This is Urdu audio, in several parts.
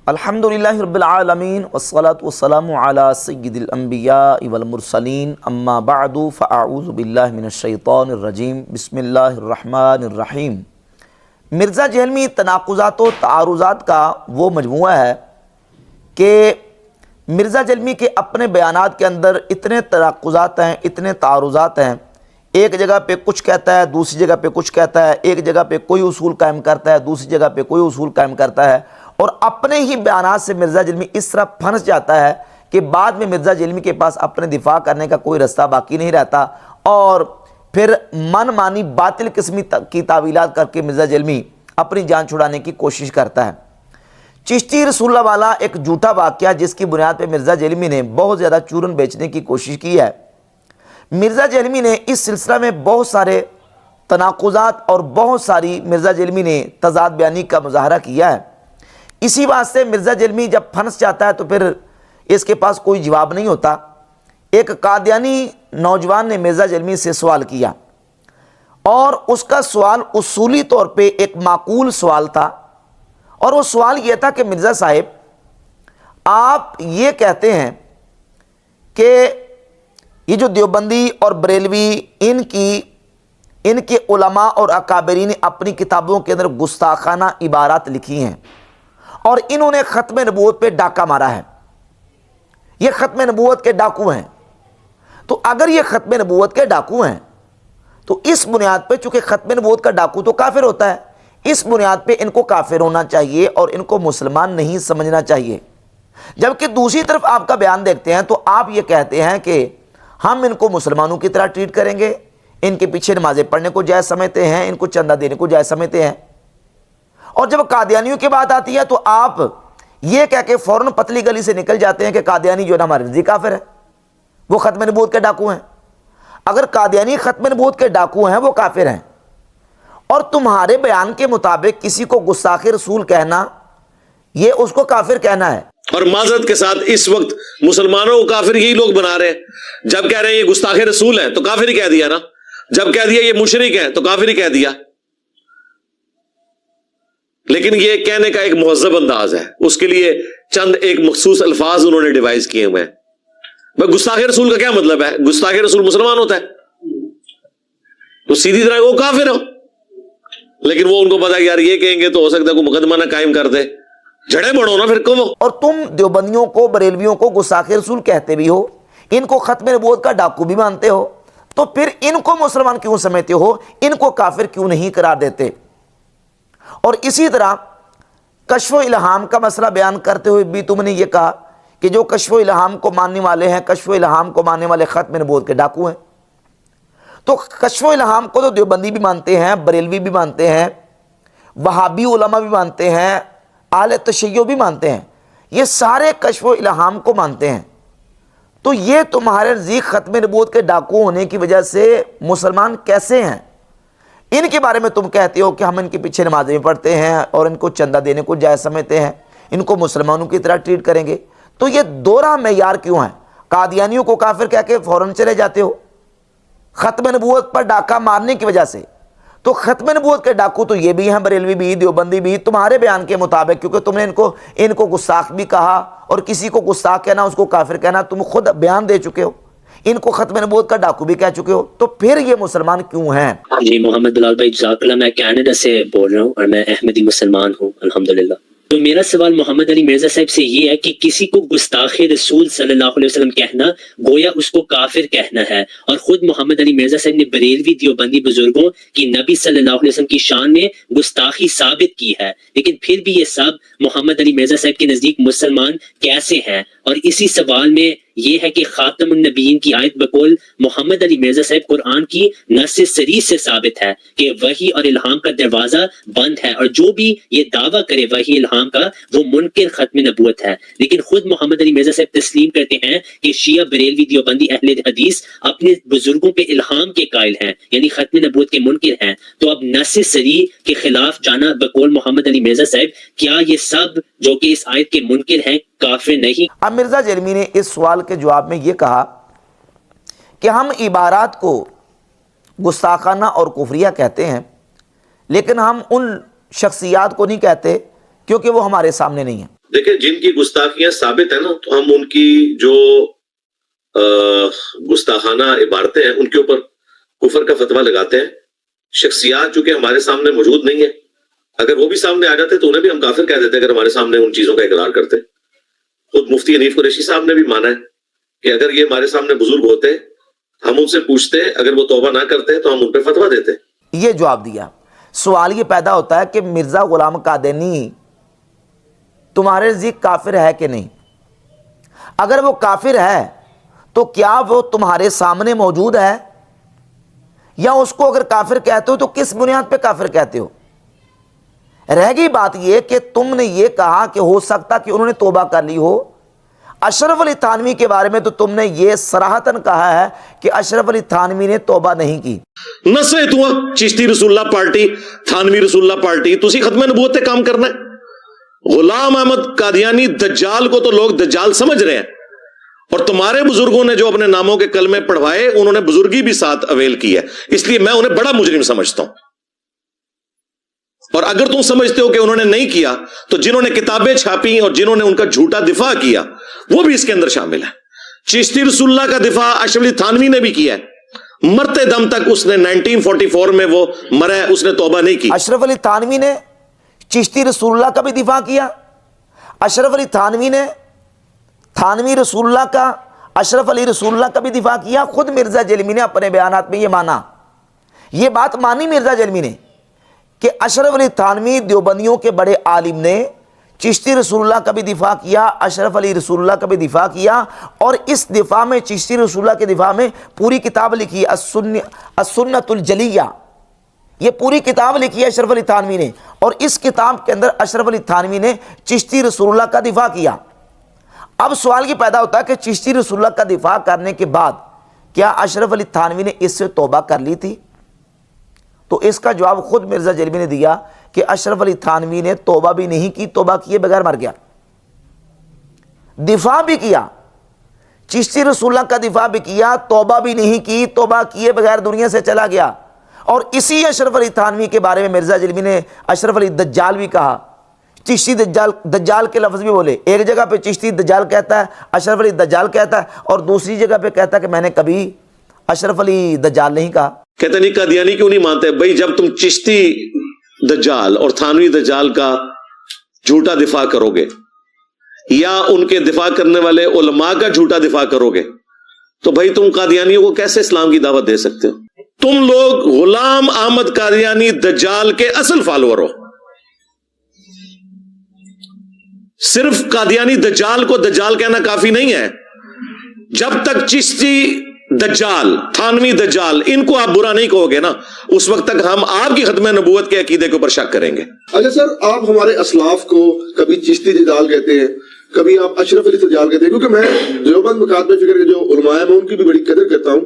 الحمدللہ رب العالمین والصلاة والسلام علی سید الانبیاء والمرسلین اما بعد فاعوذ باللہ من الشیطان الرجیم بسم اللہ الرحمن الرحیم۔ مرزا جہلمی تناقضات و تعارضات کا وہ مجموعہ ہے کہ مرزا جہلمی کے اپنے بیانات کے اندر اتنے تناقضات ہیں، اتنے تعارضات ہیں، ایک جگہ پہ کچھ کہتا ہے، دوسری جگہ پہ کچھ کہتا ہے، ایک جگہ پہ کوئی اصول قائم کرتا ہے، دوسری جگہ پہ کوئی اصول قائم کرتا ہے، اور اپنے ہی بیانات سے مرزا جہلمی اس طرح پھنس جاتا ہے کہ بعد میں مرزا جہلمی کے پاس اپنے دفاع کرنے کا کوئی رستہ باقی نہیں رہتا، اور پھر من مانی باطل قسمی کی تعویلات کر کے مرزا جہلمی اپنی جان چھڑانے کی کوشش کرتا ہے۔ چشتی رسول اللہ والا ایک جھوٹا واقعہ جس کی بنیاد پہ مرزا جہلمی نے بہت زیادہ چورن بیچنے کی کوشش کی ہے۔ مرزا جہلمی نے اس سلسلہ میں بہت سارے تناقضات اور بہت ساری مرزا جہلمی نے تضاد بیانی کا مظاہرہ کیا ہے۔ اسی واسطے مرزا جہلمی جب پھنس جاتا ہے تو پھر اس کے پاس کوئی جواب نہیں ہوتا۔ ایک قادیانی نوجوان نے مرزا جہلمی سے سوال کیا، اور اس کا سوال اصولی طور پہ ایک معقول سوال تھا، اور وہ سوال یہ تھا کہ مرزا صاحب، آپ یہ کہتے ہیں کہ یہ جو دیوبندی اور بریلوی ان کے علماء اور اکابرین نے اپنی کتابوں کے اندر گستاخانہ عبارات لکھی ہیں، اور انہوں نے ختم نبوت پہ ڈاکہ مارا ہے، یہ ختم نبوت کے ڈاکو ہیں۔ تو اگر یہ ختم نبوت کے ڈاکو ہیں تو اس بنیاد پہ، چونکہ ختم نبوت کا ڈاکو تو کافر ہوتا ہے، اس بنیاد پہ ان کو کافر ہونا چاہیے اور ان کو مسلمان نہیں سمجھنا چاہیے۔ جبکہ دوسری طرف آپ کا بیان دیکھتے ہیں تو آپ یہ کہتے ہیں کہ ہم ان کو مسلمانوں کی طرح ٹریٹ کریں گے، ان کے پیچھے نمازیں پڑھنے کو جائز سمجھتے ہیں، ان کو چندہ دینے کو جائز سمجھتے ہیں، اور جب قادیانیوں کی بات آتی ہے تو آپ یہ کہہ کے فوراً پتلی گلی سے نکل جاتے ہیں کہ قادیانی جو ہے نا ہمارے نزدیک کافر ہے، وہ ختم نبوت کے ڈاکو ہیں۔ اگر قادیانی ختم نبوت کے ڈاکو ہیں، وہ کافر ہیں، اور تمہارے بیان کے مطابق کسی کو گستاخ رسول کہنا، یہ اس کو کافر کہنا ہے۔ اور معذرت کے ساتھ اس وقت مسلمانوں کو کافر یہی لوگ بنا رہے ہیں۔ جب کہہ رہے ہیں یہ گستاخ رسول ہیں تو کافر ہی کہہ دیا نا، جب کہہ دیا یہ مشرک ہیں تو کافر ہی کہہ دیا۔ لیکن یہ کہنے کا ایک مہذب انداز ہے، اس کے لیے چند ایک مخصوص الفاظ انہوں نے ڈیوائز کیے ہوئے ہیں۔ گستاخ رسول کا کیا مطلب ہے؟ گستاخ رسول مسلمان ہوتا ہے تو سیدھی طرح وہ کافر ہو، لیکن وہ ان کو پتا کہ یار یہ کہیں گے تو ہو سکتا ہے کوئی مقدمہ نہ قائم کر دے، جھڑے بڑھو نا پھر کو وہ۔ اور تم دیوبندیوں کو، بریلویوں کو گستاخ رسول کہتے بھی ہو، ان کو ختم نبوت کا ڈاکو بھی مانتے ہو، تو پھر ان کو مسلمان کیوں سمجھتے ہو؟ ان کو کافر کیوں نہیں قرار دیتے؟ اور اسی طرح کشف و الہام کا مسئلہ بیان کرتے ہوئے بھی تم نے یہ کہا کہ جو کشف و الہام کو ماننے والے ہیں، کشف و الہام کو ماننے والے ختم نبوت کے ڈاکو ہیں۔ تو کشف و الہام کو تو دیوبندی بھی مانتے ہیں، بریلوی بھی مانتے ہیں، وہابی علماء بھی مانتے ہیں، اہل تشیع بھی مانتے ہیں، یہ سارے کشف و الہام کو مانتے ہیں۔ تو یہ تمہارے نزدیک ختم نبوت کے ڈاکو ہونے کی وجہ سے مسلمان کیسے ہیں؟ ان کے بارے میں تم کہتے ہو کہ ہم ان کے پیچھے نمازیں پڑھتے ہیں اور ان کو چندہ دینے کو جائز سمجھتے ہیں، ان کو مسلمانوں کی طرح ٹریٹ کریں گے، تو یہ دوہرا معیار کیوں ہے؟ قادیانیوں کو کافر کہہ کے فوراً چلے جاتے ہو ختم نبوت پر ڈاکہ مارنے کی وجہ سے۔ تو ختم نبوت کے ڈاکو تو یہ بھی ہیں، بریلوی بھی، دیوبندی بھی، تمہارے بیان کے مطابق، کیونکہ تم نے ان کو گستاخ بھی کہا، اور کسی کو گستاخ کہنا، اس کو کافر کہنا تم خود بیان دے چکے ہو، ان کو ختم نبوت کا ڈاکو بھی کہہ چکے ہو، تو پھر یہ مسلمان کیوں ہیں؟ جی محمد بلال بھائی جزاک اللہ، میں کینیڈا سے بول رہا ہوں اور میں احمدی مسلمان ہوں الحمدللہ۔ تو میرا سوال محمد علی مرزا صاحب سے یہ ہے کہ کسی کو گستاخ رسول صلی اللہ علیہ وسلم کہنا گویا اس کو کافر کہنا ہے، اور خود محمد علی مرزا صاحب نے بریلوی دیوبندی بزرگوں کی نبی صلی اللہ علیہ وسلم کی شان میں گستاخی ثابت کی ہے، لیکن پھر بھی یہ سب محمد علی مرزا صاحب کے نزدیک مسلمان کیسے ہیں؟ اور اسی سوال میں یہ ہے کہ خاتم النبیین کی آیت بقول محمد علی مرزا صاحب قرآن کی نص صریح سے ثابت ہے کہ وحی اور الہام کا دروازہ بند ہے، اور جو بھی یہ دعویٰ کرے وحی الہام کا وہ منکر ختم نبوت ہے۔ لیکن خود محمد علی مرزا صاحب تسلیم کرتے ہیں کہ شیعہ، بریلوی، دیوبندی، اہل حدیث اپنے بزرگوں پہ الہام کے قائل ہیں، یعنی ختم نبوت کے منکر ہیں۔ تو اب نص صریح کے خلاف جانا بقول محمد علی مرزا صاحب، کیا یہ سب جو کہ اس آیت کے منکر ہیں کافر نہیں؟ اب مرزا جہلمی نے اس سوال کے جواب میں یہ کہا کہ ہم عبارات کو گستاخانہ اور کفریہ کہتے ہیں، لیکن ہم ان شخصیات کو نہیں کہتے کیونکہ وہ ہمارے سامنے نہیں ہیں۔ دیکھیں جن کی گستاخیاں ثابت ہیں نا تو ہم ان کی جو گستاخانہ عبارتیں ہیں ان کے اوپر کفر کا فتویٰ لگاتے ہیں. شخصیات چونکہ ہمارے سامنے موجود نہیں ہے، اگر وہ بھی سامنے آ جاتے تو انہیں بھی ہم کافر کہہ دیتے اگر ہمارے سامنے ان چیزوں کا اقرار کرتے. خود مفتی حنیف قریشی صاحب نے بھی مانا ہے کہ اگر یہ ہمارے سامنے بزرگ ہوتے ہم ان سے پوچھتے، اگر وہ توبہ نہ کرتے تو ہم ان پہ فتویٰ دیتے. یہ جواب دیا. سوال یہ پیدا ہوتا ہے کہ مرزا غلام قادیانی تمہارے نزدیک کافر ہے کہ نہیں؟ اگر وہ کافر ہے تو کیا وہ تمہارے سامنے موجود ہے، یا اس کو اگر کافر کہتے ہو تو کس بنیاد پہ کافر کہتے ہو؟ رہ گئی بات یہ کہ تم نے یہ کہا کہ ہو سکتا کہ انہوں نے توبہ کر لی ہو. اشرف علی تھانوی کے بارے میں تو تم نے یہ صراحتاً کہا ہے کہ اشرف علی تھانوی نے توبہ نہیں کی. نسے تو چشتی رسول اللہ پارٹی، تھانوی رسول اللہ پارٹی، تسی ختم نبوت پہ کام کرنا ہے. غلام احمد قادیانی دجال کو تو لوگ دجال سمجھ رہے ہیں، اور تمہارے بزرگوں نے جو اپنے ناموں کے کلمے پڑھوائے انہوں نے بزرگی بھی ساتھ اویل کی ہے، اس لیے میں انہیں بڑا مجرم سمجھتا ہوں. اور اگر تم سمجھتے ہو کہ انہوں نے نہیں کیا تو جنہوں نے کتابیں چھاپی اور جنہوں نے ان کا جھوٹا دفاع کیا وہ بھی اس کے اندر شامل ہے. چشتی رسول اللہ کا دفاع اشرف علی تھانوی نے بھی کیا ہے، مرتے دم تک اس نے 1944 میں وہ مرا ہے، اس نے توبہ نہیں کی. اشرف علی تھانوی نے چشتی رسول اللہ کا بھی دفاع کیا. اشرف علی تھانوی نے تھانوی رسول اللہ کا، اشرف علی رسول اللہ کا بھی دفاع کیا. خود مرزا جلمی نے اپنے بیانات میں یہ مانا، یہ بات مانی مرزا جلمی نے کہ اشرف علی تھانوی دیوبندیوں کے بڑے عالم نے چشتی رسول اللہ کا بھی دفاع کیا، اشرف علی رسول اللہ کا بھی دفاع کیا. اور اس دفاع میں، چشتی رسول اللہ کے دفاع میں پوری کتاب لکھی السنت الجلیہ، یہ پوری کتاب لکھی ہے اشرف علی تھانوی نے. اور اس کتاب کے اندر اشرف علی تھانوی نے چشتی رسول اللہ کا دفاع کیا. اب سوال یہ پیدا ہوتا ہے کہ چشتی رسول اللہ کا دفاع کرنے کے بعد کیا اشرف علی تھانوی نے اس سے توبہ کر لی تھی؟ تو اس کا جواب خود مرزا جلمی نے دیا کہ اشرف علی تھانوی نے توبہ بھی نہیں کی، توبہ کیے بغیر مر گیا. دفاع بھی کیا، چشتی رسول اللہ کا دفاع بھی کیا، توبہ بھی نہیں کی، توبہ کیے بغیر دنیا سے چلا گیا. اور اسی اشرف علی تھانوی کے بارے میں مرزا جلمی نے اشرف علی دجال بھی کہا، چشتی دجال کے لفظ بھی بولے. ایک جگہ پہ چشتی دجال کہتا ہے، اشرف علی دجال کہتا ہے، اور دوسری جگہ پہ کہتا ہے کہ میں نے کبھی اشرف علی دجال نہیں کہا. کہتے نہیں قادیانی کیوں نہیں مانتے؟ بھائی جب تم چشتی دجال اور تھانوی دجال کا جھوٹا دفاع کرو گے یا ان کے دفاع کرنے والے علماء کا جھوٹا دفاع کرو گے تو بھائی تم قادیانیوں کو کیسے اسلام کی دعوت دے سکتے ہو؟ تم لوگ غلام احمد قادیانی دجال کے اصل فالوور ہو. صرف قادیانی دجال کو دجال کہنا کافی نہیں ہے. جب تک چشتی دجال، تھانوی دجال ان کو آپ برا نہیں کہو گے نا، اس وقت تک ہم آپ کی ختم نبوت کے عقیدے کے اوپر شک کریں گے. اچھا سر، آپ ہمارے اسلاف کو کبھی چشتی دجال کہتے ہیں، کبھی آپ اشرف علی دجال کہتے ہیں. کیونکہ میں دیوبند مکاتب فکر کے جو علماء ہیں میں ان کی بھی بڑی قدر کرتا ہوں،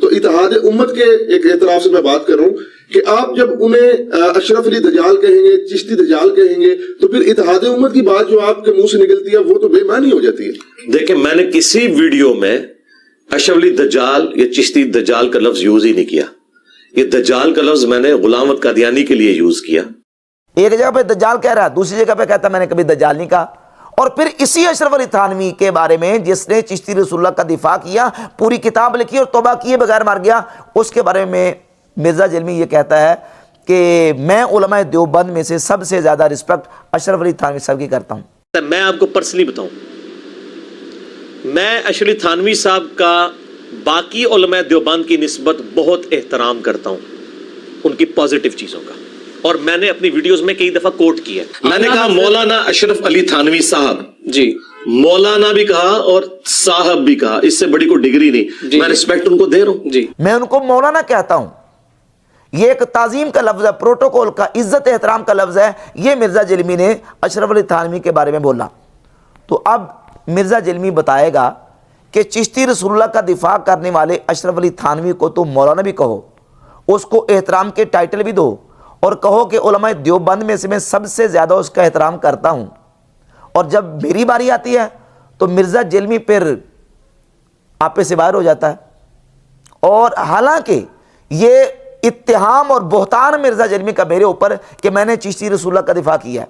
تو اتحاد امت کے ایک اعتراف سے میں بات کر رہا ہوں کہ آپ جب انہیں اشرف علی دجال کہیں گے، چشتی دجال کہیں گے، تو پھر اتحاد امت کی بات جو آپ کے منہ سے نکلتی ہے وہ تو بے معنی ہو جاتی ہے. دیکھیں میں نے کسی ویڈیو میں اشرف علی دجال یا چشتی دجال کا لفظ یوز ہی نہیں کیا. یہ دجال کا لفظ میں نے غلام احمد قادیانی کے لیے یوز کیا. ایک جگہ پہ دجال کہہ رہا ہے، دوسری جگہ پہ کہتا ہے میں نے کبھی دجال نہیں کہا. اور پھر اسی اشرف علی تھانوی کے بارے میں جس نے چشتی رسول اللہ کا دفاع کیا، پوری کتاب لکھی اور توبہ کیے بغیر مر گیا، اس کے بارے میں مرزا جلمی یہ کہتا ہے کہ میں علماء دیوبند میں سے سب سے زیادہ رسپیکٹ اشرف علی تھانوی صاحب کی کرتا ہوں. میں آپ کو پرسنلی بتاؤں، میں اشرف علی تھانوی صاحب کا باقی علماء دیوبند کی نسبت بہت احترام کرتا ہوں، ان کی پازیٹیو چیزوں کا. اور میں نے اپنی ویڈیوز میں کئی دفعہ کوٹ کیا ہے. میں نے کہا مولانا اشرف علی تھانوی صاحب، جی مولانا بھی کہا اور صاحب بھی کہا، اس سے بڑی کوئی ڈگری نہیں. میں رسپیکٹ ان کو دے رہا ہوں. جی میں ان کو مولانا کہتا ہوں، یہ ایک تعظیم کا لفظ ہے، پروٹوکول کا، عزت احترام کا لفظ ہے. یہ مرزا جلمی نے اشرف علی تھانوی کے بارے میں بولا. تو اب مرزا جلمی بتائے گا کہ چشتی رسول اللہ کا دفاع کرنے والے اشرف علی تھانوی کو تو مولانا بھی کہو، اس کو احترام کے ٹائٹل بھی دو، اور کہو کہ علماء دیوبند میں سے میں سب سے زیادہ اس کا احترام کرتا ہوں. اور جب میری باری آتی ہے تو مرزا جلمی پھر آپے سے باہر ہو جاتا ہے. اور حالانکہ یہ اتہام اور بہتان مرزا جلمی کا میرے اوپر کہ میں نے چشتی رسول اللہ کا دفاع کیا ہے.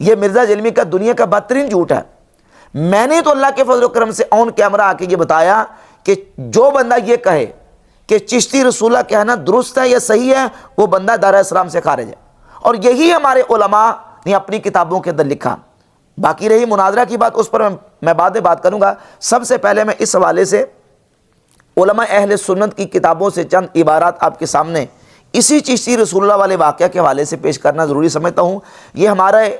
یہ مرزا جلمی کا دنیا کا بدترین جھوٹ ہے۔ میں نے تو اللہ کے فضل و کرم سے آن کیمرہ آ کے یہ بتایا کہ جو بندہ یہ کہے کہ چشتی رسول اللہ کہنا درست ہے یا صحیح ہے، وہ بندہ دار اسلام سے خارج ہے، اور یہی ہمارے علماء نے اپنی کتابوں کے اندر لکھا۔ باقی رہی مناظرہ کی بات، اس پر میں بعد میں بات کروں گا۔ سب سے پہلے میں اس حوالے سے علماء اہل سنت کی کتابوں سے چند عبارات آپ کے سامنے اسی چشتی رسول اللہ والے واقعہ کے حوالے سے پیش کرنا ضروری سمجھتا ہوں۔ یہ ہمارے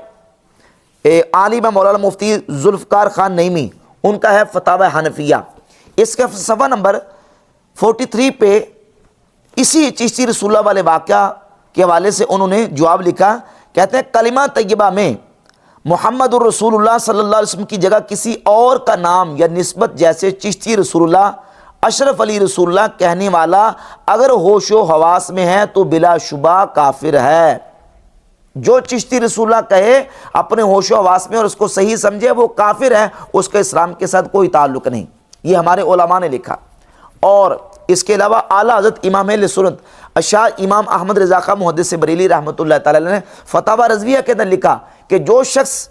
عالم مولانا مفتی ذوالفقار خان نعیمی، ان کا ہے فتاوی حنفیہ، اس کا صفحہ نمبر 43 پہ اسی چشتی رسول اللہ والے واقعہ کے حوالے سے انہوں نے جواب لکھا۔ کہتے ہیں کلمہ طیبہ میں محمد الرسول اللہ صلی اللہ علیہ وسلم کی جگہ کسی اور کا نام یا نسبت، جیسے چشتی رسول اللہ، اشرف علی رسول اللہ کہنے والا اگر ہوش و حواس میں ہے تو بلا شبہ کافر ہے۔ جو چشتی رسول اللہ کہے اپنے ہوش و حواس میں اور اس کو صحیح سمجھے، وہ کافر ہے، اس کا اسلام کے ساتھ کوئی تعلق نہیں۔ یہ ہمارے علماء نے لکھا۔ اور اس کے علاوہ اعلیٰ حضرت امام اہل سنت شاہ امام احمد رضا خان محدث بریلی رحمۃ اللہ تعالی علیہ نے فتاوی رضویہ کے اندر لکھا کہ جو شخص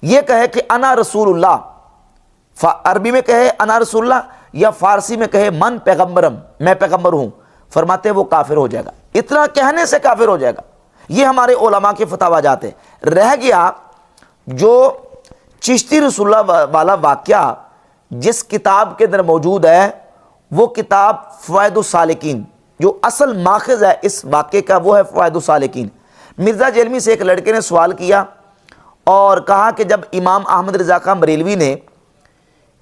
یہ کہے کہ انا رسول اللہ، عربی میں کہے انا رسول اللہ یا فارسی میں کہے من پیغمبرم، میں پیغمبر ہوں، فرماتے وہ کافر ہو جائے گا، اتنا کہنے سے کافر ہو جائے گا۔ یہ ہمارے علماء کے فتاوی جاتے۔ رہ گیا جو چشتی رسول اللہ والا واقعہ جس کتاب کے اندر موجود ہے، وہ کتاب فوائد السالکین، جو اصل ماخذ ہے اس واقعے کا وہ ہے فوائد السالکین۔ مرزا جیلمی سے ایک لڑکے نے سوال کیا اور کہا کہ جب امام احمد رضا خان بریلوی نے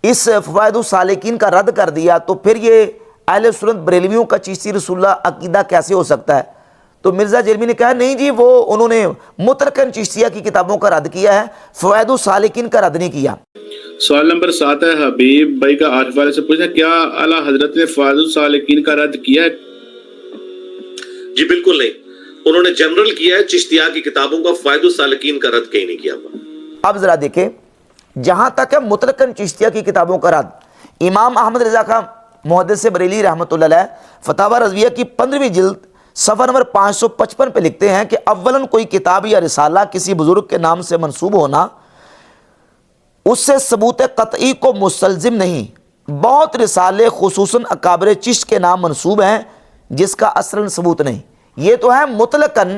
اس فوائد السالکین کا رد کر دیا تو پھر یہ اہل سنت بریلویوں کا چشتی رسول اللہ عقیدہ کیسے ہو سکتا ہے؟ تو مرزا جیلمی نے کہا نہیں جی، وہ انہوں نے مترکن چشتیہ کی کتابوں کا رد کیا ہے، فوائد السالکین کا رد نہیں کیا۔ سوال نمبر 7 ہے حبیب بھائی کا عارف والے سے پوچھا، کیا اعلیٰ حضرت نے فوائد السالکین کا رد کیا ہے؟ جی بالکل نہیں، انہوں نے جنرل کیا ہے، چشتیہ کی کتابوں کا فوائد السالکین کا رد کہیں نہیں کیا ہوا۔ اب ذرا دیکھیں، جہاں تک ہے مطلقاً چشتیہ کی کتابوں کا رد، امام احمد رضا خان محدث بریلی رحمۃ اللہ علیہ فتاوی رضویہ کی 15ویں جلد صفحہ نمبر 555 پہ لکھتے ہیں کہ اولاً کوئی کتاب یا رسالہ کسی بزرگ کے نام سے منسوب ہونا اس سے ثبوت قطعی کو مستلزم نہیں۔ بہت رسالے خصوصاً اکابر چشت کے نام منسوب ہیں جس کا اصلاً ثبوت نہیں۔ یہ تو ہے مطلقاً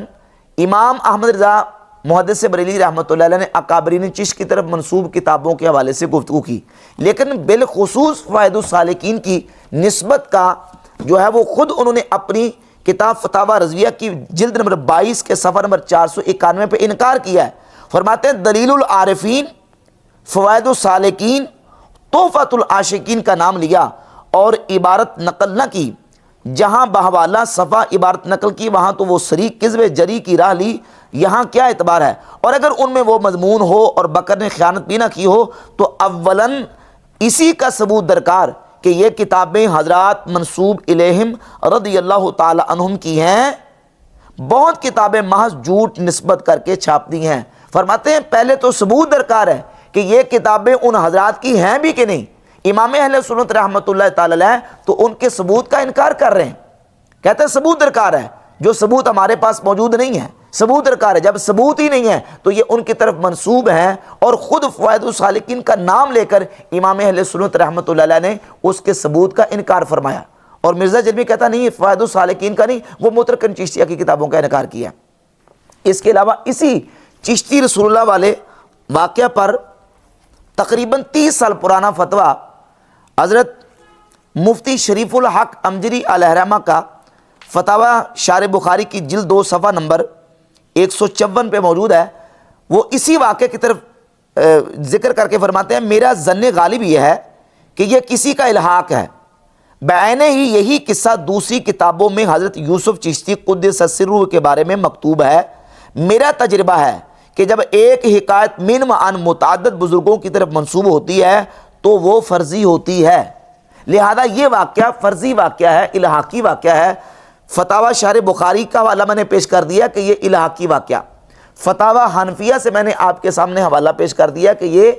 امام احمد رضا محدث بریلی رحمۃ اللہ علیہ نے اکابرین چشت کی طرف منسوب کتابوں کے حوالے سے گفتگو کی، لیکن بالخصوص فوائد السالکین کی نسبت کا جو ہے وہ خود انہوں نے اپنی کتاب فتاوی رضویہ کی جلد نمبر 22 کے صفحہ نمبر 491 پہ انکار کیا ہے۔ فرماتے ہیں دلیل العارفین، فوائد السالکین، تحفۃ العاشقین کا نام لیا اور عبارت نقل نہ کی۔ جہاں بحوالہ صفحہ عبارت نقل کی وہاں تو وہ سری کذب جری کی راہ لی، یہاں کیا اعتبار ہے؟ اور اگر ان میں وہ مضمون ہو اور بکر نے خیانت بھی نہ کی ہو تو اولاً اسی کا ثبوت درکار کہ یہ کتابیں حضرات منسوب الیہم رضی اللہ تعالی عنہم کی ہیں۔ بہت کتابیں محض جھوٹ نسبت کر کے چھاپ دی ہیں۔ فرماتے ہیں پہلے تو ثبوت درکار ہے کہ یہ کتابیں ان حضرات کی ہیں بھی کہ نہیں۔ امام اہل سنت رحمۃ اللہ تعالی علیہ تو ان کے ثبوت کا انکار کر رہے ہیں، کہتے ہیں ثبوت درکار ہے، جو ثبوت ہمارے پاس موجود نہیں ہے، ثبوت درکار ہے۔ جب ثبوت ہی نہیں ہے تو یہ ان کی طرف منسوب ہیں، اور خود فوائد السالکین کا نام لے کر امام اہل سنت رحمۃ اللہ علیہ نے اس کے ثبوت کا انکار فرمایا۔ اور مرزا جلمی کہتا نہیں، فوائد السالکین کا نہیں، وہ مترکن چشتیہ کی کتابوں کا انکار کیا۔ اس کے علاوہ اسی چشتی رسول اللہ والے واقعہ پر تقریباً 30 سال پرانا فتویٰ حضرت مفتی شریف الحق امجری علیہ رحمہ کا فتاوی شارح بخاری کی جلد 2 صفحہ نمبر 154 پہ موجود ہے۔ وہ اسی واقعے کی طرف ذکر کر کے فرماتے ہیں میرا ظن غالب یہ ہے کہ یہ کسی کا الحاق ہے۔ بعینہ ہی یہی قصہ دوسری کتابوں میں حضرت یوسف چشتی قدس سرہ کے بارے میں مکتوب ہے۔ میرا تجربہ ہے کہ جب ایک حکایت من عن متعدد بزرگوں کی طرف منسوب ہوتی ہے تو وہ فرضی ہوتی ہے، لہذا یہ واقعہ فرضی واقعہ ہے، الحاقی واقعہ ہے۔ فتاوی شارح بخاری کا حوالہ میں نے پیش کر دیا کہ یہ الحاقی واقعہ، فتاوی حنفیہ سے میں نے آپ کے سامنے حوالہ پیش کر دیا کہ یہ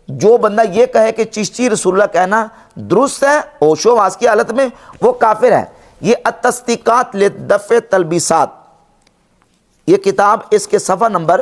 جو بندہ یہ کہے کہ چشتی رسول اللہ کہنا درست ہے ہوش و حواس کی حالت میں، وہ کافر ہے۔ یہ التصدیقات لدفع تلبیسات، یہ کتاب اس کے صفحہ نمبر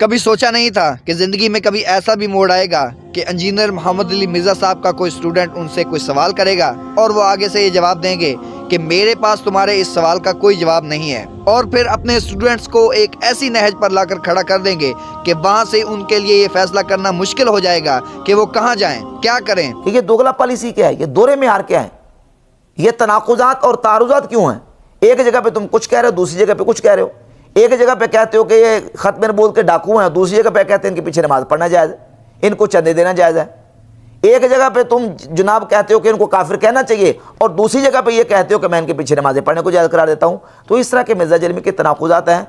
کبھی سوچا نہیں تھا کہ زندگی میں کبھی ایسا بھی موڑ آئے گا کہ انجینئر محمد علی مرزا صاحب کا کوئی اسٹوڈنٹ ان سے کوئی سوال کرے گا اور وہ آگے سے یہ جواب دیں گے کہ میرے پاس تمہارے اس سوال کا کوئی جواب نہیں ہے، اور پھر اپنے اسٹوڈنٹس کو ایک ایسی نہج پر لا کر کھڑا کر دیں گے کہ وہاں سے ان کے لیے یہ فیصلہ کرنا مشکل ہو جائے گا کہ وہ کہاں جائیں، کیا کریں۔ یہ دوگلا پالیسی کیا ہے؟ یہ دورے معیار کیا ہے؟ یہ تناقضات اور تعارضات کیوں ہیں؟ ایک جگہ پہ تم کچھ کہہ رہے ہو، دوسری جگہ پہ کچھ کہہ رہے ہو۔ ایک جگہ پہ کہتے ہو کہ یہ ختم نبوت کے ڈاکو ہیں، دوسری جگہ پہ کہتے ہیں ان کے پیچھے نماز پڑھنا جائز ہے، ان کو چندے دینا جائز ہے۔ ایک جگہ پہ تم جناب کہتے ہو کہ ان کو کافر کہنا چاہیے، اور دوسری جگہ پہ یہ کہتے ہو کہ میں ان کے پیچھے نمازیں پڑھنے کو جائز قرار دیتا ہوں۔ تو اس طرح کے مزاج علمی کے تناقضات ہیں